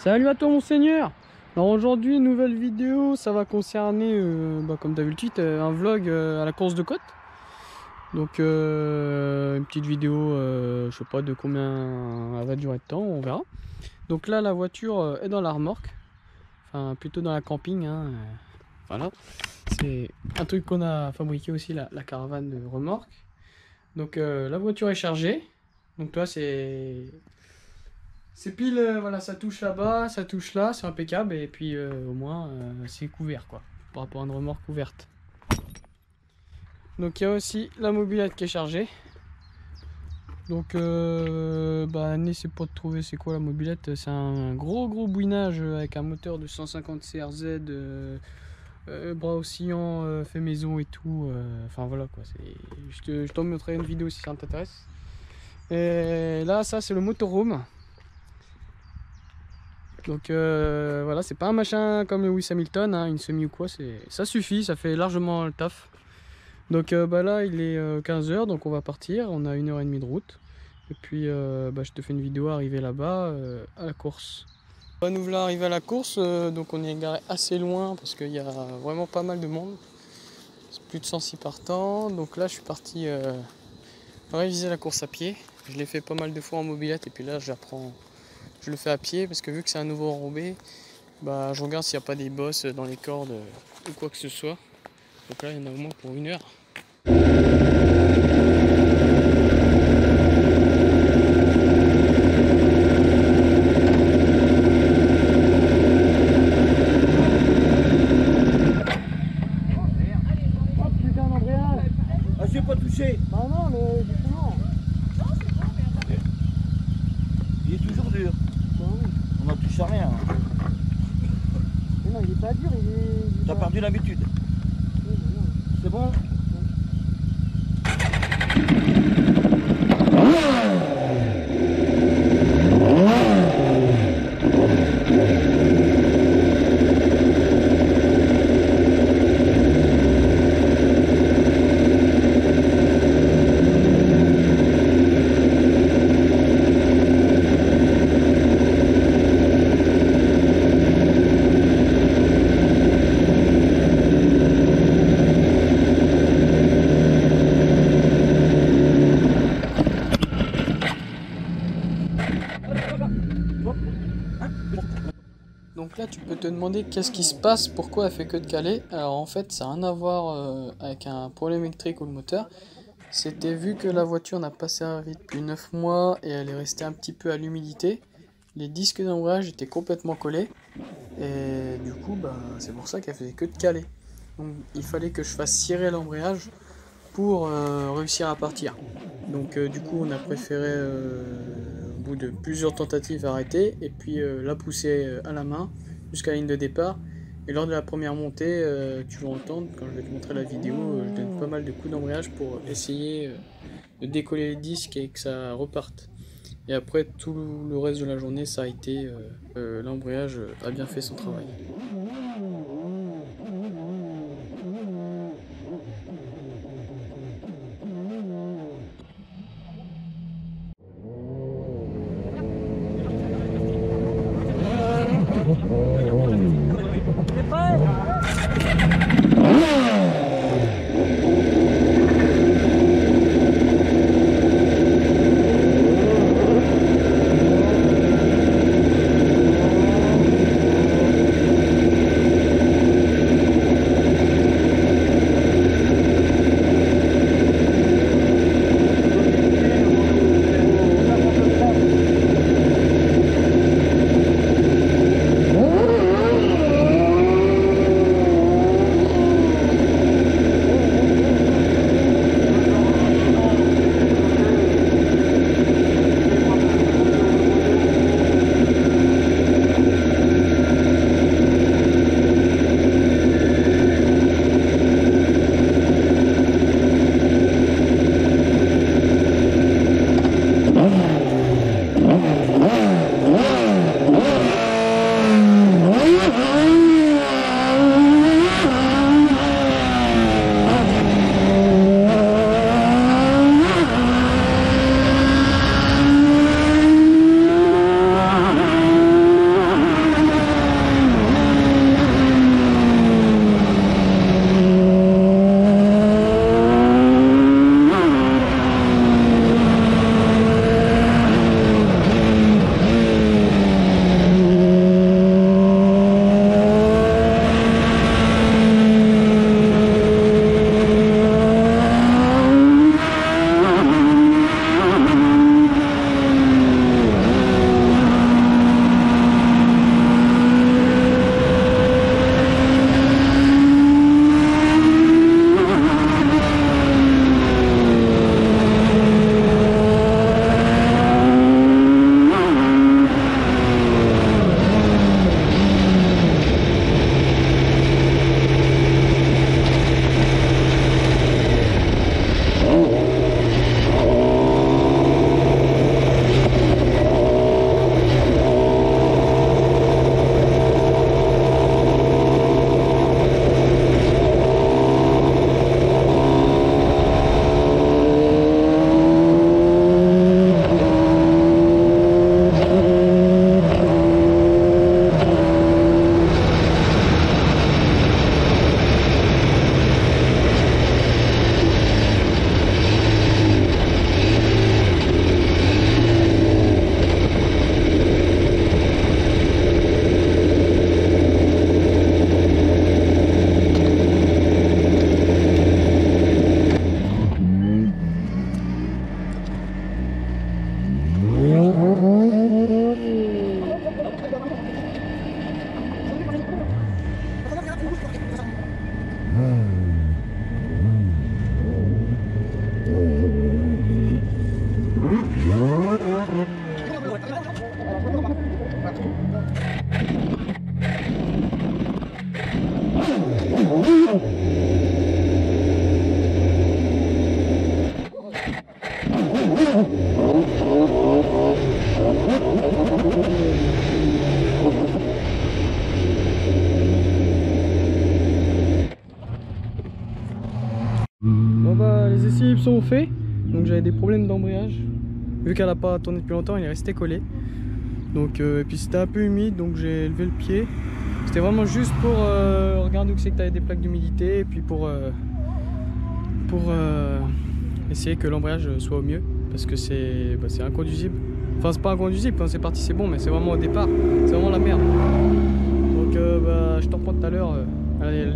Salut à toi mon seigneur. Alors aujourd'hui nouvelle vidéo, ça va concerner comme d'habitude un vlog à la course de côte. Donc une petite vidéo, je sais pas de combien elle va durer de temps, on verra. Donc là la voiture est dans la remorque, enfin plutôt dans la camping hein. Voilà, c'est un truc qu'on a fabriqué aussi, la caravane de remorque. Donc la voiture est chargée, donc toi c'est pile, voilà, ça touche là-bas, ça touche là, c'est impeccable, et puis au moins c'est couvert quoi, par rapport à une remorque ouverte. Donc il y a aussi la mobilette qui est chargée. Donc n'essaie pas de trouver c'est quoi la mobilette, c'est un gros bouinage avec un moteur de 150 CRZ, bras oscillants, fait maison et tout, enfin voilà quoi, je t'en montrerai une vidéo si ça t'intéresse. Et là ça c'est le motorhome. Donc voilà, c'est pas un machin comme le Lewis Hamilton, hein, une semi ou quoi, ça suffit, ça fait largement le taf. Donc là il est 15 h, donc on va partir, on a 1h30 de route. Et puis je te fais une vidéo arrivée là-bas à la course. Nous voilà arrivés à la course, donc on est garé assez loin parce qu'il y a vraiment pas mal de monde. C'est plus de 106 partants, donc là je suis parti réviser la course à pied. Je l'ai fait pas mal de fois en mobilette et puis là j'apprends. Je le fais à pied parce que vu que c'est un nouveau enrobé, je regarde s'il n'y a pas des bosses dans les cordes ou quoi que ce soit. Donc là il y en a au moins pour 1 heure. Oh putain d'embrayage. Ah, je vais pas toucher. Bah non mais du coup non. Il est toujours dur. Bah oui. On n'en touche à rien. Mais non il est pas dur, il est T'as pas... perdu l'habitude. Oui, mais non. C'est bon? Donc là tu peux te demander qu'est-ce qui se passe, pourquoi elle fait que de caler. Alors en fait ça n'a rien à voir avec un problème électrique ou le moteur. C'était vu que la voiture n'a pas servi depuis 9 mois et elle est restée un petit peu à l'humidité. Les disques d'embrayage étaient complètement collés et du coup c'est pour ça qu'elle faisait que de caler. Donc il fallait que je fasse cirer l'embrayage pour réussir à partir. Donc du coup on a préféré au bout de plusieurs tentatives arrêter et puis la pousser à la main jusqu'à la ligne de départ. Et lors de la première montée, tu vas entendre quand je vais te montrer la vidéo, je donne pas mal de coups d'embrayage pour essayer de décoller les disques et que ça reparte. Et après tout le reste de la journée ça a été l'embrayage a bien fait son travail. T'es prêt? slips sont faits, donc j'avais des problèmes d'embrayage. Vu qu'elle n'a pas tourné depuis longtemps, il est resté collé. Donc, et puis c'était un peu humide, donc j'ai levé le pied. C'était vraiment juste pour regarder où c'est que tu avais des plaques d'humidité et puis pour essayer que l'embrayage soit au mieux, parce que c'est inconduisible. Enfin, c'est pas inconduisible, quand c'est parti c'est bon, mais c'est vraiment au départ, c'est vraiment la merde. Donc je te reprends tout à l'heure. Allez.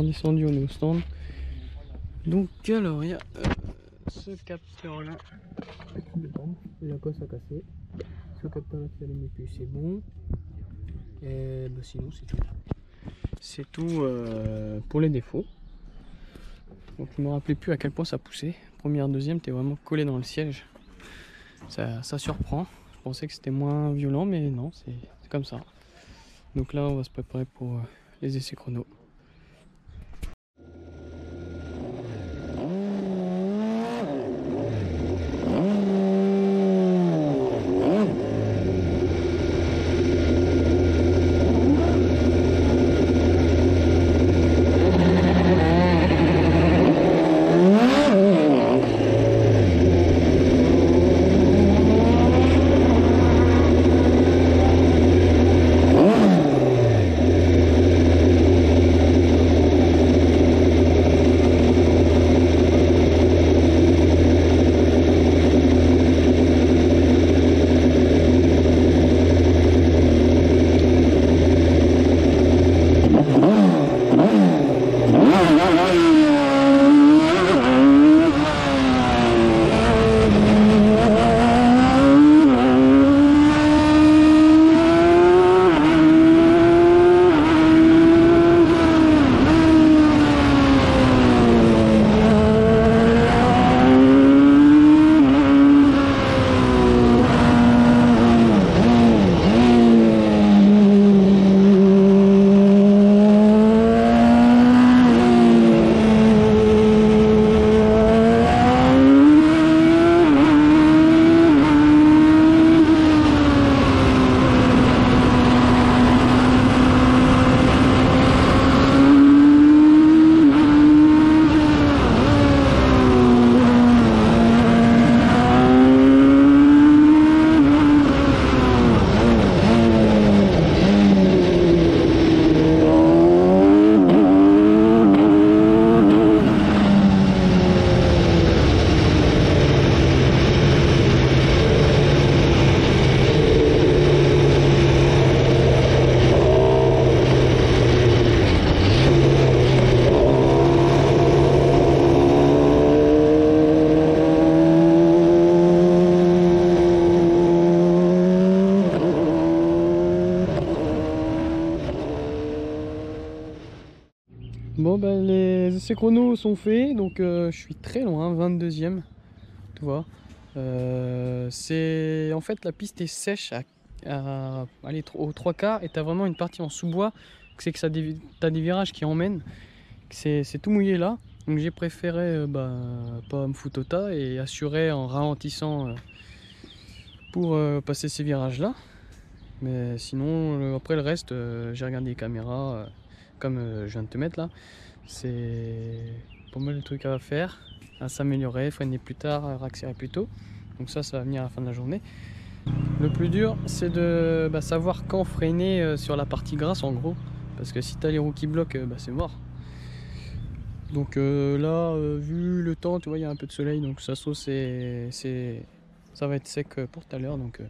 Descendu, on est au stand. Donc alors il y a ce capteur là, et la cosse a cassé. Ce capteur là qui allume plus, c'est bon. Et sinon c'est tout. C'est tout pour les défauts. Donc je me rappelais plus à quel point ça poussait. Première, deuxième, t'es vraiment collé dans le siège. Ça surprend. Je pensais que c'était moins violent, mais non, c'est comme ça. Donc là on va se préparer pour les essais chrono. Bon bah les essais chronos sont faits, donc je suis très loin, 22e, tu vois. C'est en fait la piste est sèche allez, aux 3/4 et t'as vraiment une partie en sous-bois, c'est que t'as des virages qui emmènent, c'est tout mouillé là. Donc j'ai préféré pas me foutre au tas et assurer en ralentissant pour passer ces virages là. Mais sinon après le reste j'ai regardé les caméras comme je viens de te mettre là. C'est pas mal de trucs à faire, à s'améliorer, freiner plus tard, accélérer plus tôt. Donc ça va venir à la fin de la journée. Le plus dur c'est de savoir quand freiner sur la partie grasse en gros. Parce que si t'as les roues qui bloquent, c'est mort. Donc là, vu le temps, tu vois, il y a un peu de soleil, donc ça va être sec pour tout à l'heure. Donc,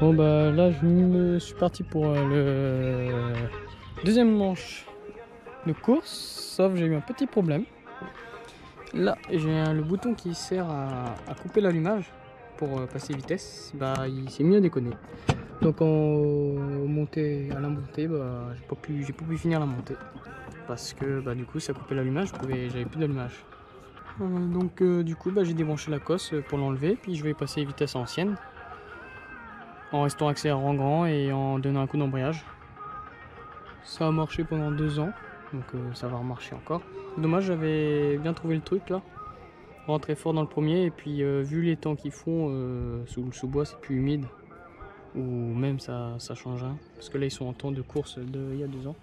bon bah là je me suis parti pour le deuxième manche de course, sauf j'ai eu un petit problème. Là j'ai le bouton qui sert à couper l'allumage pour passer vitesse, il s'est mis à déconner. Donc à la montée, j'ai pas pu finir la montée parce que du coup ça coupait l'allumage, j'avais plus d'allumage. Donc du coup j'ai débranché la cosse pour l'enlever, puis je vais passer vitesse ancienne en restant accélérant grand et en donnant un coup d'embrayage. Ça a marché pendant 2 ans, donc ça va remarcher encore. Dommage, j'avais bien trouvé le truc là, rentrer fort dans le premier, et puis vu les temps qu'ils font sous le sous-bois, c'est plus humide, ou même ça change rien. Parce que là ils sont en temps de course il y a 2 ans.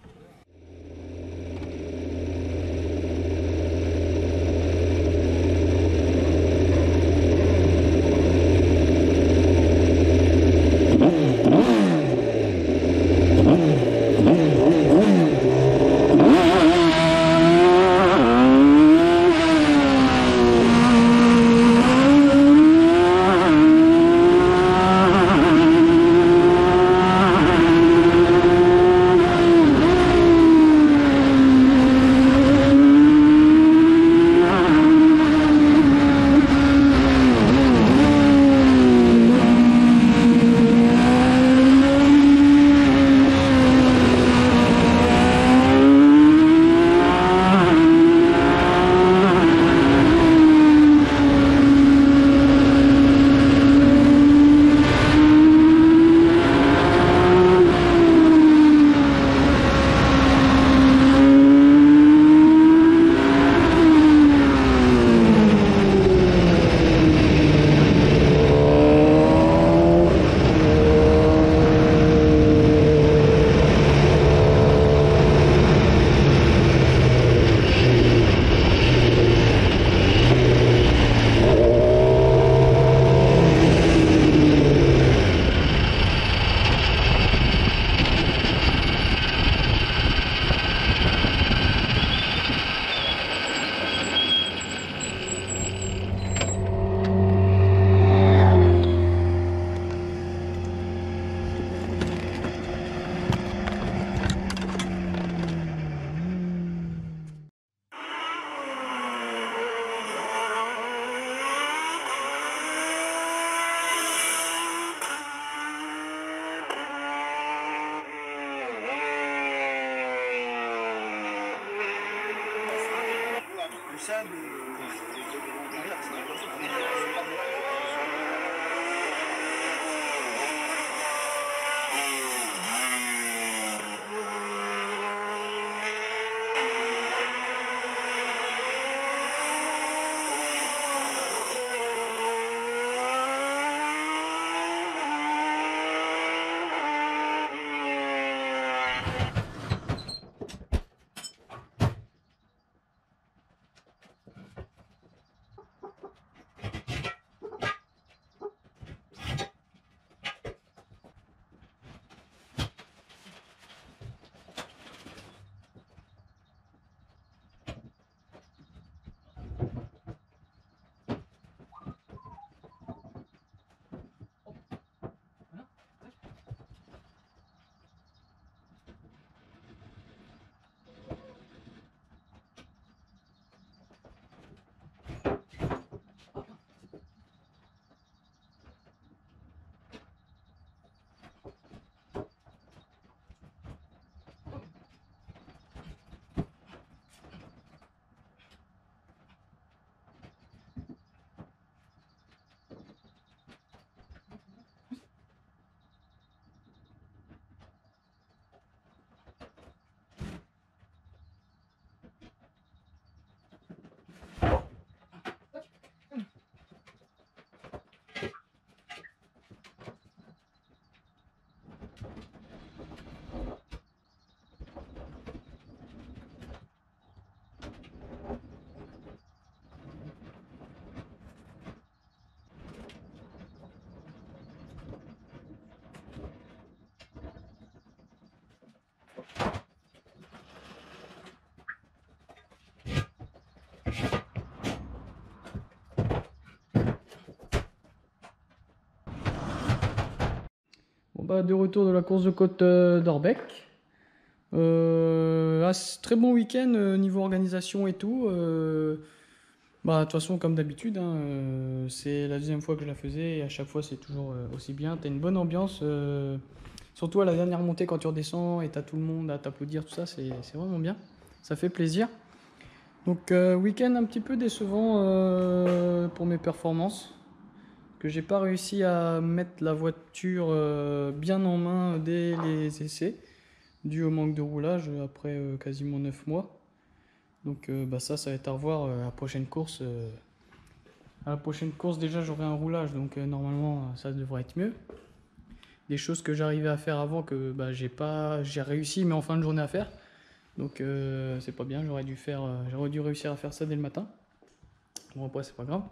Bah, de retour de la course de côte d'Orbec. Très bon week-end niveau organisation et tout. Bah, de toute façon, comme d'habitude, hein, c'est la deuxième fois que je la faisais et à chaque fois c'est toujours aussi bien. T'as une bonne ambiance, surtout à la dernière montée quand tu redescends et t'as tout le monde à t'applaudir, tout ça, c'est vraiment bien. Ça fait plaisir. Donc, week-end un petit peu décevant pour mes performances. Que j'ai pas réussi à mettre la voiture bien en main dès les essais, dû au manque de roulage après quasiment 9 mois. Donc bah ça va être à revoir à la prochaine course. À la prochaine course déjà j'aurai un roulage, donc normalement ça devrait être mieux. des choses que j'arrivais à faire avant que bah, j'ai réussi mais en fin de journée à faire. Donc c'est pas bien, j'aurais dû réussir à faire ça dès le matin. Bon après c'est pas grave.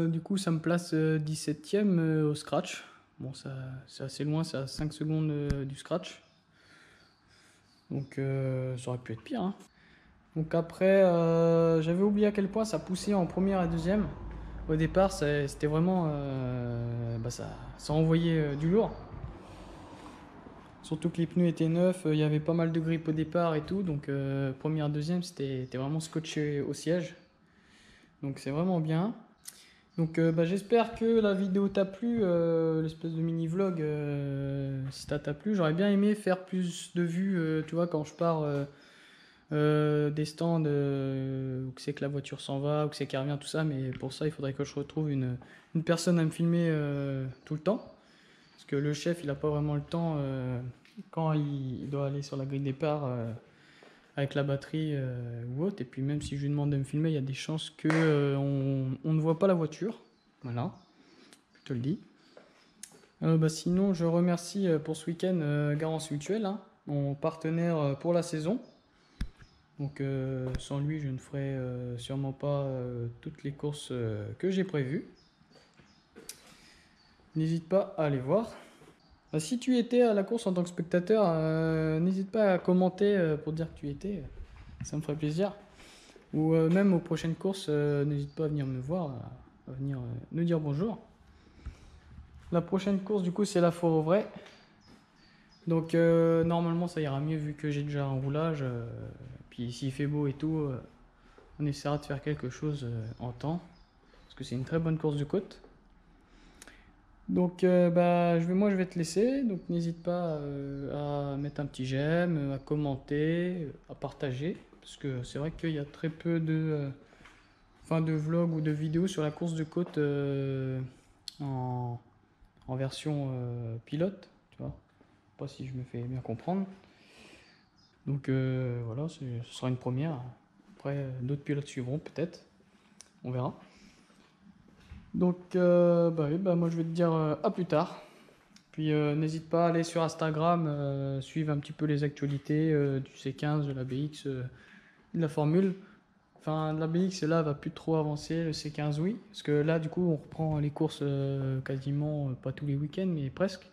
Du coup ça me place 17ème au scratch. Bon ça c'est assez loin, c'est à 5 secondes du scratch. Donc ça aurait pu être pire. Hein. Donc après j'avais oublié à quel point ça poussait en première et deuxième. Au départ c'était vraiment bah, ça envoyait du lourd. Surtout que les pneus étaient neufs, il y avait pas mal de grippe au départ et tout, donc première, deuxième, c'était vraiment scotché au siège. Donc c'est vraiment bien. Donc bah, j'espère que la vidéo t'a plu, l'espèce de mini vlog, si ça t'a plu. J'aurais bien aimé faire plus de vues, tu vois, quand je pars des stands, où c'est que la voiture s'en va, où c'est qu'elle revient, tout ça, mais pour ça il faudrait que je retrouve une personne à me filmer tout le temps. Parce que le chef, il n'a pas vraiment le temps quand il doit aller sur la grille de départ avec la batterie ou autre. Et puis même si je lui demande de me filmer, il y a des chances que on ne voit pas la voiture. Voilà, je te le dis. Bah, sinon, je remercie pour ce week-end Garance Mutuelle, hein, mon partenaire pour la saison. Donc sans lui, je ne ferai sûrement pas toutes les courses que j'ai prévues. N'hésite pas à aller voir. Si tu étais à la course en tant que spectateur, n'hésite pas à commenter pour dire que tu y étais. Ça me ferait plaisir. Ou même aux prochaines courses, n'hésite pas à venir me voir, à venir nous dire bonjour. La prochaine course, du coup, c'est la Fort-Auvray. Donc normalement, ça ira mieux vu que j'ai déjà un roulage. Puis s'il fait beau et tout, on essaiera de faire quelque chose en temps. Parce que c'est une très bonne course de côte. Donc bah, je vais te laisser, donc n'hésite pas à mettre un petit j'aime, à commenter, à partager, parce que c'est vrai qu'il y a très peu de vlogs ou de vidéos sur la course de côte en version pilote, tu vois, pas si je me fais bien comprendre. Donc voilà, ce sera une première, après d'autres pilotes suivront peut-être, on verra. Donc, bah, oui, bah, moi je vais te dire à plus tard. Puis n'hésite pas à aller sur Instagram, suivre un petit peu les actualités du C15, de la BX, de la Formule. Enfin, la BX là va plus trop avancer, le C15 oui. Parce que là, du coup, on reprend les courses quasiment, pas tous les week-ends, mais presque.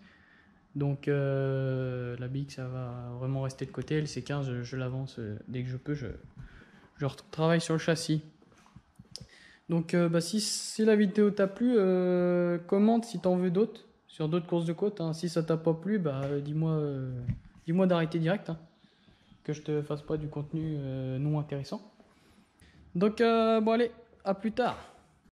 Donc la BX, ça va vraiment rester de côté. Le C15, je l'avance dès que je peux, je retravaille sur le châssis. Donc bah, si la vidéo t'a plu, commente si t'en veux d'autres, sur d'autres courses de côte. Hein. Si ça t'a pas plu, bah, dis-moi d'arrêter direct, hein, que je te fasse pas du contenu non intéressant. Donc bon allez, à plus tard.